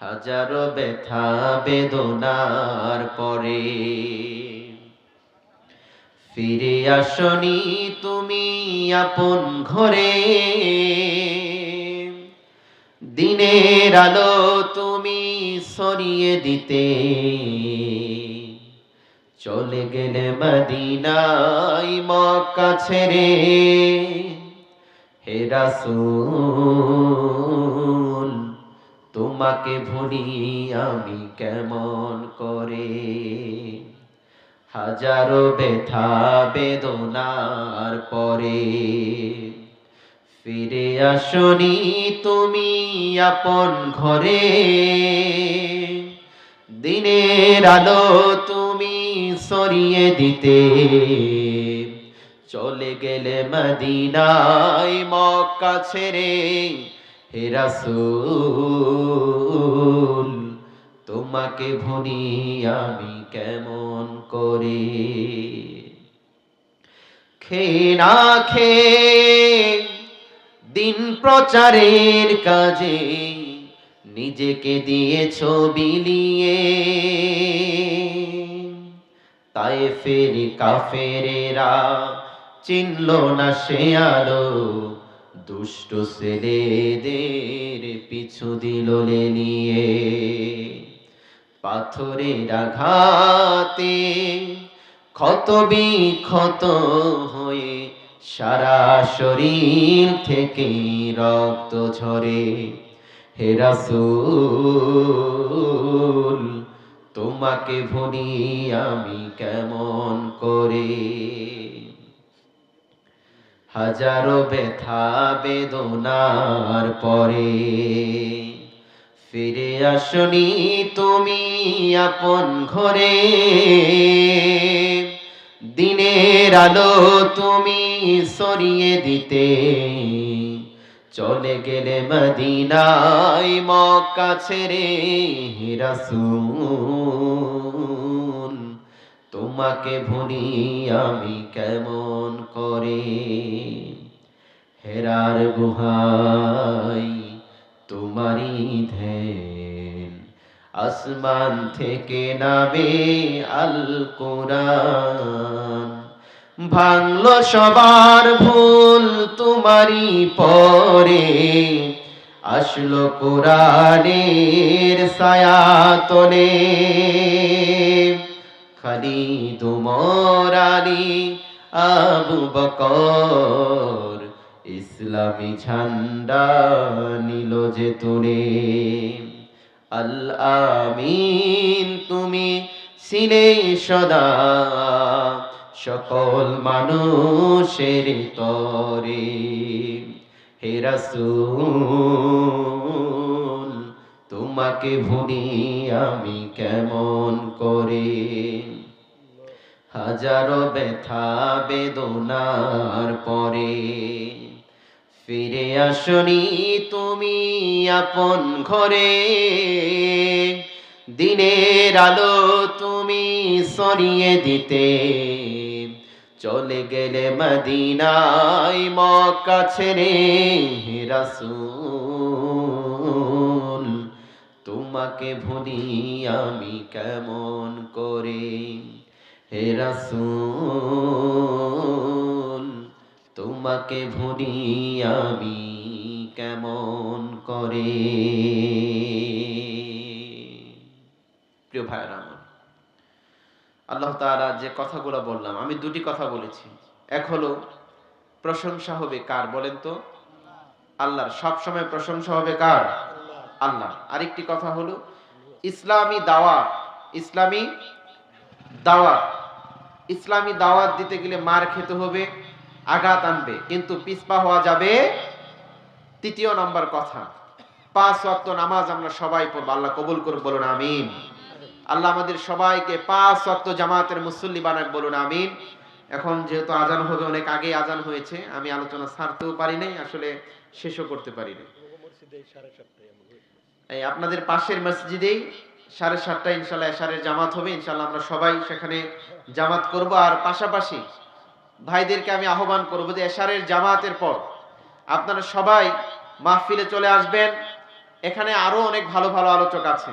হাজারো ব্যথা বেদনার পরে ফিরে আসনি তুমি আপন ঘরে। দিনের আলো তুমি ছড়িয়ে দিতে চলে গেলে মদিনায় মক্কা ছেড়ে। হে রাসূল তোমাকে ভুলি আমি কেমন করে। হাজারো ব্যথা বেদনার পরে ফিরে আসনি তুমি আপন ঘরে। দিনের আলো তুমি ছড়িয়ে দিতে চলে গেলে মদিনায় মক্কা ছেড়ে। হে রাসূল তোমাকে ভুলি আমি কেমন করে। খেয়ে না খেয়ে দিন প্রচারের কাজে নিজেকে দিয়েছো বিলিয়ে। তায়েফের কাফেরেরা চিনল না সে আলো, দুষ্ট ছেলেদের পিছু দিল লেলিয়ে। পাথরের আঘাতে ক্ষত বিক্ষত হয়ে সারা শরীর থেকে রক্ত ঝরে। হে রাসূল তোমাকে ভুলি আমি কেমন করে। হাজারো ব্যথা বেদনার পরে ফিরে আসনি তুমি আপন ঘরে। দিনের আলো তুমি ছড়িয়ে দিতে চলে গেলে মদিনায় মক্কা ছেড়ে। হে রাসূল তোমাকে ভুলি আমি কেমন করে। হেরার গুহায় তোমারই ধ্যান, আসমান থেকে নামে আল কোরআন। ভাঙলো সবার ভুল তোমারই পরে, আসলো কোরআনের ছায়াতলে। খালিদ ওমর আলী আবু বকর ইসলামী ঝান্ডা নিল যে তোরে। আল আমিন তুমি ছিলে সদা সকল মানুষের তরে। হে রাসূল তোমাকে ভুলি আমি কেমন করে। হাজারো ব্যথা বেদনার পরে ফিরে আসনি তুমি আপন ঘরে। দিনের আলো তুমি ছড়িয়ে দিতে চলে গেলে মদিনায় মক্কা ছেড়ে। হে রাসূল তোমাকে ভুলি আমি কেমন করে। হে রাসূল তোমাকে ভুলি আমি কেমন করে। প্রিয় ভাইরা আমার, আল্লাহ তাআলা যে কথাগুলো বললাম, আমি দুটি কথা বলেছি। এক হলো প্রশংসা হবে কার বলেন তো? আল্লাহর। সব সময় প্রশংসা হবে কার? আল্লাহ। আরেকটি কথা হলো ইসলামী দাওয়াত, ইসলামী দাওয়াত, ইসলামী দাওয়াত দিতে গেলে মার খেতে হবে, আঘাত আনবে, কিন্তু পিছপা হওয়া যাবে। তৃতীয় নাম্বার কথা, 5 ওয়াক্ত নামাজ আমরা সবাই পড়ব। আল্লাহ কবুল করুন, বলুন আমিন। আল্লাহ আমাদের সবাইকে 5 ওয়াক্ত জামাতের মুসল্লি বানাক, বলুন আমিন। এখন যেহেতু আজান হবে, অনেক আগে আজান হয়েছে, আমি আলোচনা ছাড়তেও পারি নাই, আসলে শেষও করতে পারি নাই। এই আপনাদের পাশের মসজিদেই 7:30টায় ইনশাআল্লাহ এশারের জামাত হবে। ইনশাআল্লাহ আমরা সবাই সেখানে জামাত করব। আর পাশাপাশি ভাইদেরকে আমি আহ্বান করব যে এশারের জামাতের পর আপনারা সবাই মাহফিলে চলে আসবেন। এখানে আরো অনেক ভালো ভালো আলোচক আছে,